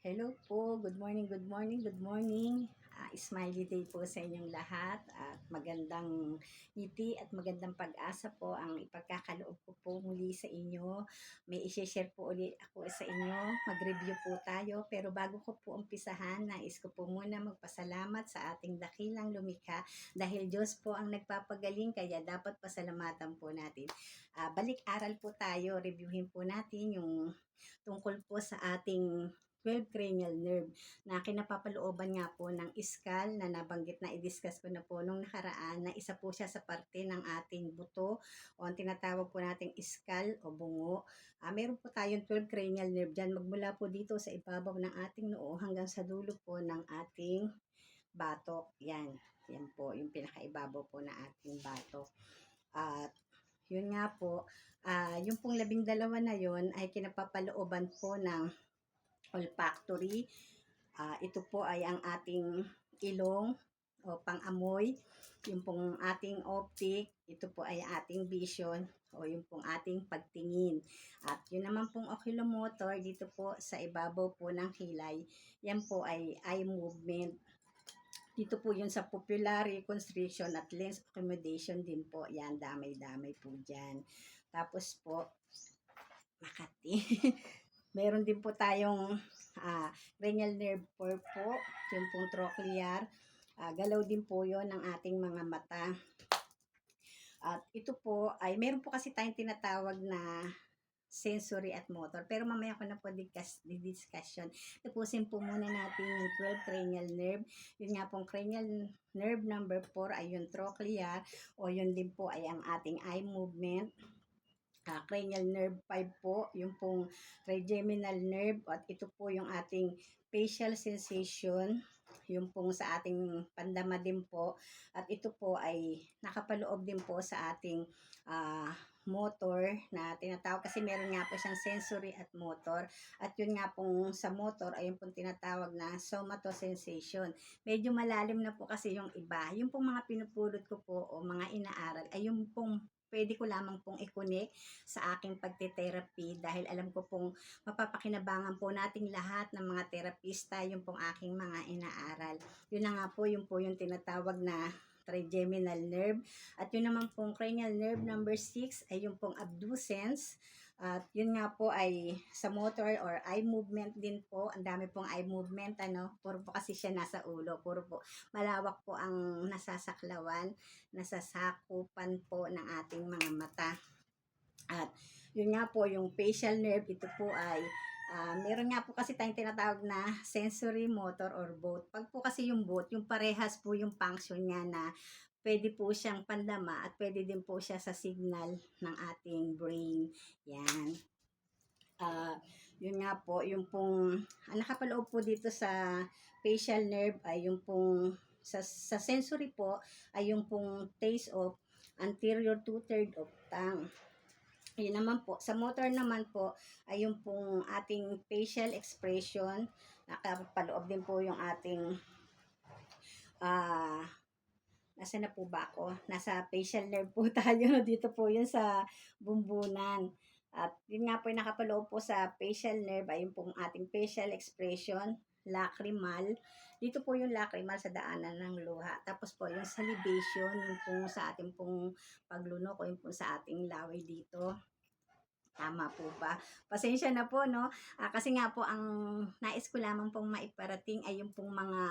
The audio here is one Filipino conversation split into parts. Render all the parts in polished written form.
Hello po, good morning, good morning, good morning. Smiley day po sa inyong lahat at magandang ngiti at magandang pag-asa po ang ipagkakaloob ko po muli sa inyo. May i-share po ulit ako sa inyo. Mag-review po tayo pero bago ko po umpisahan, nais ko po muna magpasalamat sa ating dakilang lumikha dahil Diyos po ang nagpapagaling kaya dapat pasalamatan po natin. Balik-aral po tayo, reviewin po natin yung tungkol po sa ating 12 cranial nerve na kinapapalooban nga po ng iskal na nabanggit na i-discuss ko na po nung nakaraan na isa po siya sa parte ng ating buto o ang tinatawag po nating iskal o bungo. Meron po tayong 12 cranial nerve dyan magmula po dito sa ibabaw ng ating noo hanggang sa dulo po ng ating batok. Yan po yung pinakaibabaw po na ating batok. At yun nga po, yung pong 12 na yun ay kinapapalooban po ng olfactory. Ito po ay ang ating ilong o pang-amoy. Yung pong ating optic, ito po ay ating vision o yung pong ating pagtingin. At yun naman pong oculomotor dito po sa ibabaw po ng kilay. Yan po ay eye movement. Dito po yun sa pupillary constriction at lens accommodation din po. Yan, damay-damay po dyan. Tapos po, Makati. Meron din po tayong cranial nerve 4 po, yung pong trochlear. Galaw din po yon ng ating mga mata. At ito po ay meron po kasi tayong tinatawag na sensory at motor. Pero mamaya ko na po discussion. Tapusin po muna natin yung 12 cranial nerve. Yun nga pong cranial nerve number 4 ay yung trochlear o yun din po ay ang ating eye movement. Cranial nerve 5 po, yung pong trigeminal nerve at ito po yung ating facial sensation, yung pong sa ating pandama din po at ito po ay nakapaloob din po sa ating motor na tinatawag kasi meron nga po siyang sensory at motor at yun nga pong sa motor ay yung pong tinatawag na somatosensation. Medyo malalim na po kasi yung iba. Yung pong mga pinupulot ko po o mga inaaral ay yung pong pwede ko lamang pong i-connect sa aking pagte-therapy dahil alam ko pong mapapakinabangan po nating lahat ng mga terapista yung pong aking mga inaaral. Yun na nga po yung tinatawag na trigeminal nerve. At yun naman pong cranial nerve number 6 ay yung pong abducens. At yun nga po ay sa motor or eye movement din po. Ang dami pong eye movement, Puro po kasi siya nasa ulo. Puro po malawak po ang nasasaklawan, nasasakupan po ng ating mga mata. At yun nga po, yung facial nerve, ito po ay meron nga po kasi tayong tinatawag na sensory, motor, or both. Pag po kasi yung both, yung parehas po yung function niya na pwede po siyang pandama at pwede din po siya sa signal ng ating brain. Yan. Yun nga po, yung pong nakapaloob po dito sa facial nerve ay yung pong sa sensory po ay yung pong taste of anterior two-third of tongue. Yun naman po. Sa motor naman po ay yung pong ating facial expression. Nakapaloob din po yung ating nasa na po ba ako? Nasa facial nerve po tayo. Dito po yun sa bumbunan. At yun nga po yung nakapaloob po sa facial nerve ay yung pong ating facial expression, lacrimal. Dito po yung lacrimal sa daanan ng luha. Tapos po yung salivation, yung pong sa ating pong paglunok o yung pong sa ating laway dito. Tama po ba? Pasensya na po, no? Kasi nga po, ang nais ko lamang pong maiparating ay yung pong mga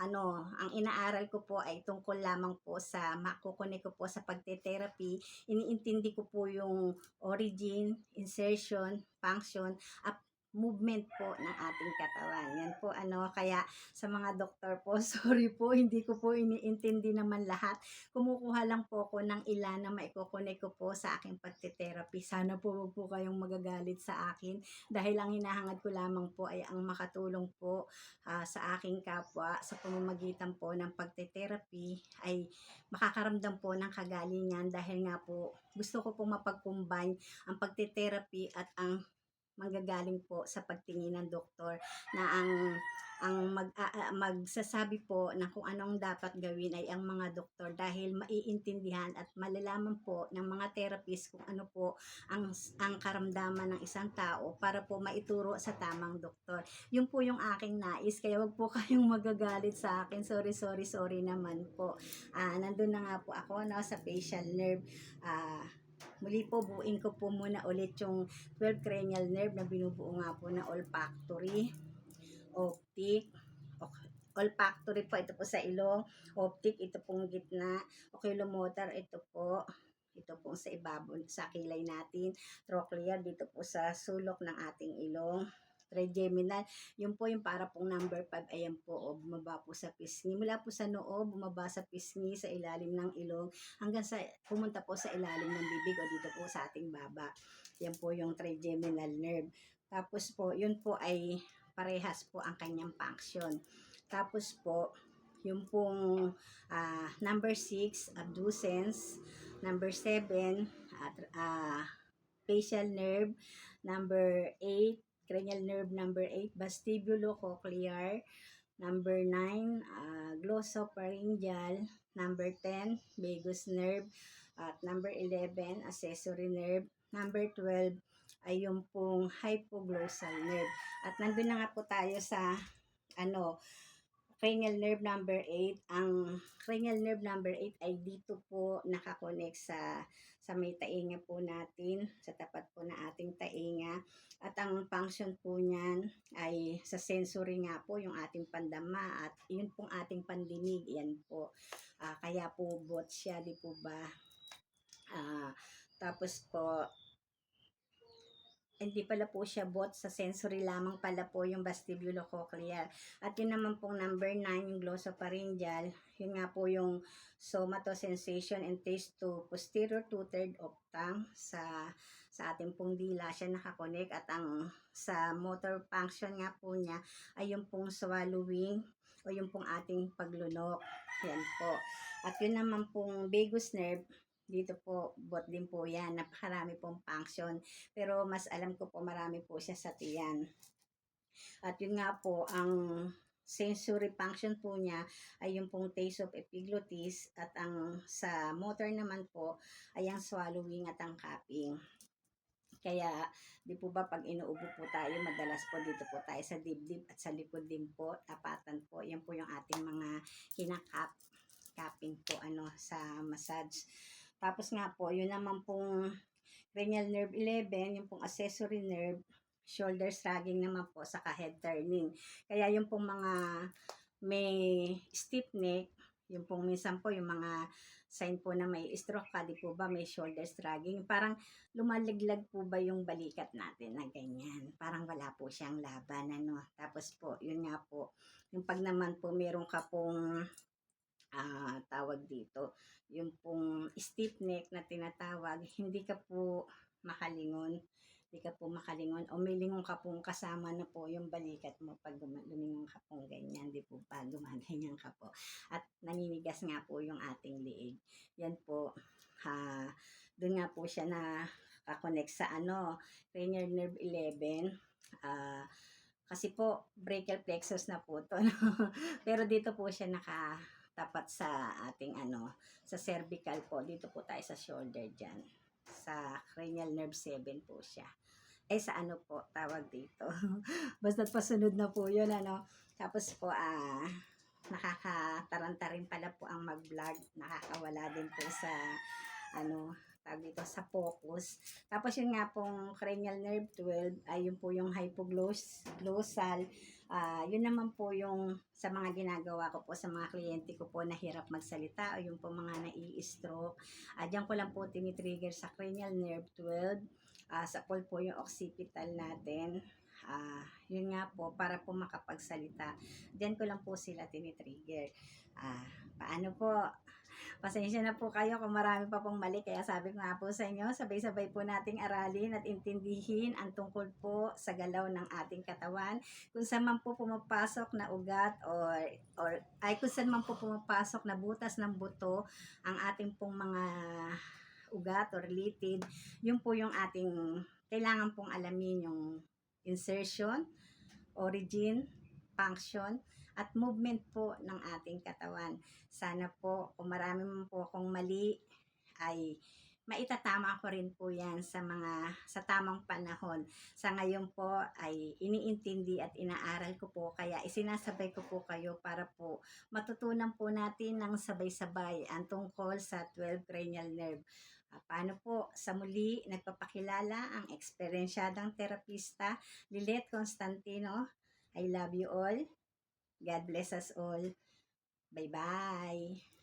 ang inaaral ko po ay tungkol lamang po sa makukunik ko po sa pagte-therapy. Iniintindi ko po yung origin, insertion, function, at movement po ng ating katawan. Yan po kaya sa mga doktor po, sorry po, hindi ko po iniintindi naman lahat. Kumukuha lang po ako ng ilan na maikukunik ko po sa aking pagte-therapy. Sana po wag po kayong magagalit sa akin dahil ang hinahangad ko lamang po ay ang makatulong po sa aking kapwa sa pamamagitan po ng pagte-therapy ay makakaramdam po ng kagalingan dahil nga po gusto ko pong mapag-combine ang pagte-therapy at ang manggagaling po sa pagtingin ng doktor na magsasabi po na kung anong dapat gawin ay ang mga doktor dahil maiintindihan at malalaman po ng mga therapist kung ano po ang karamdaman ng isang tao para po maituro sa tamang doktor. Yun po yung aking nais, kaya wag po kayong magagalit sa akin. Sorry naman po. Nandun na nga po ako sa facial nerve. Muli po, buuin ko po muna ulit yung 12 cranial nerve na binubuo nga po na olfactory, optic, olfactory po, ito po sa ilong, optic, ito pong gitna, oculomotor, ito po sa ibabaw, sa kilay natin, trochlear, dito po sa sulok ng ating ilong, trigeminal, yun po yung para pong number 5, ayan po, bumaba po sa pisngi, mula po sa noo, bumaba sa pisngi, sa ilalim ng ilong, hanggang sa, pumunta po sa ilalim ng bibig o dito po sa ating baba, yan po yung trigeminal nerve. Tapos po, yun po ay parehas po ang kanyang function. Tapos po, yung pong number 6, abducens, number 7, facial nerve, number 8, cranial nerve number 8, vestibulocochlear, number 9, glossopharyngeal, number 10, vagus nerve, at number 11, accessory nerve, number 12, ay yung pong hypoglossal nerve. At nandun na nga po tayo sa cranial nerve number 8. Ang cranial nerve number 8 ay dito po nakakonect sa may tainga po natin, sa tapat po na ating tainga. At ang function po niyan ay sa sensory nga po, yung ating pandama at yun pong ating pandinig, yan po. Kaya po bot siya, di po ba? Tapos po, hindi pala po siya bot, sa sensory lamang pala po yung vestibulocochlear. At yun naman pong number 9, yung glossopharyngeal, yun nga po yung somatosensation and taste to posterior two-third of tongue, sa ating pong dila siya nakakonect. At ang sa motor function nga po niya ay yung pong swallowing o yung pong ating paglunok. Yan po. At yun naman pong vagus nerve, dito po, bot din po yan. Napakarami pong function. Pero mas alam ko po marami po siya sa tiyan. At yun nga po, ang sensory function po niya ay yung pong taste of epiglottis. At ang sa motor naman po ay ang swallowing at ang cupping. Kaya, di po ba pag inuubo po tayo, madalas po dito po tayo sa dibdib at sa likod din po, tapatan po. Yan po yung ating mga cupping po sa massage. Tapos nga po, yun naman pong cranial nerve 11, yung pong accessory nerve, shoulder shrugging naman po, saka head turning. Kaya yung pong mga may stiff neck, yung pong minsan po yung mga sign po na may stroke ka, di po ba may shoulder shrugging, parang lumaliglag po ba yung balikat natin na ganyan, parang wala po siyang laban, Tapos po, yun nga po, yung pag naman po meron ka pong tawag dito, yung pong stiff neck na tinatawag, hindi ka po makalingon, o may lingon ka pong kasama na po yung balikat mo pag lumingon ka pong ganyan, di po ba, gumaganyan ka po, at naninigas nga po yung ating liig. Yan po, doon nga po siya na kakonect sa cranial nerve 11, kasi po brachial plexus na po to, pero dito po siya tapat sa ating sa cervical po, dito po tayo sa shoulder dyan, sa cranial nerve 7 po siya. Sa po, tawag dito. Basta't pasunod na po yun, Tapos po, nakakataranta rin pala po ang mag-vlog. Nakakawala din po sa, tawag dito, sa focus. Tapos yun nga pong cranial nerve 12, ay yun po yung hypoglossal. Yun naman po yung sa mga ginagawa ko po sa mga kliyente ko po na hirap magsalita o yung po mga nai-stroke. Diyan ko lang po tinitrigger sa cranial nerve 12. Sa pool po yung occipital natin. Yun nga po, para po makapagsalita. Diyan ko lang po sila tinitrigger. Paano po? Pasensya na po kayo kung marami pa pong mali. Kaya sabi ko nga po sa inyo, sabay-sabay po nating aralin at intindihin ang tungkol po sa galaw ng ating katawan. Kung saan man po pumapasok na ugat kung saan man po pumapasok na butas ng buto ang ating pong mga ugat or litid, yun po yung ating kailangan pong alamin yung insertion, origin, function, at movement po ng ating katawan. Sana po, kung marami man po akong mali, ay maitatama ko rin po yan sa tamang panahon. Sa ngayon po ay iniintindi at inaaral ko po, kaya isinasabay ko po kayo para po matutunan po natin ng sabay-sabay ang tungkol sa 12 cranial nerve. Paano po? Sa muli, nagpapakilala ang eksperyensyadang terapista Lilet Constantino. I love you all. God bless us all. Bye-bye.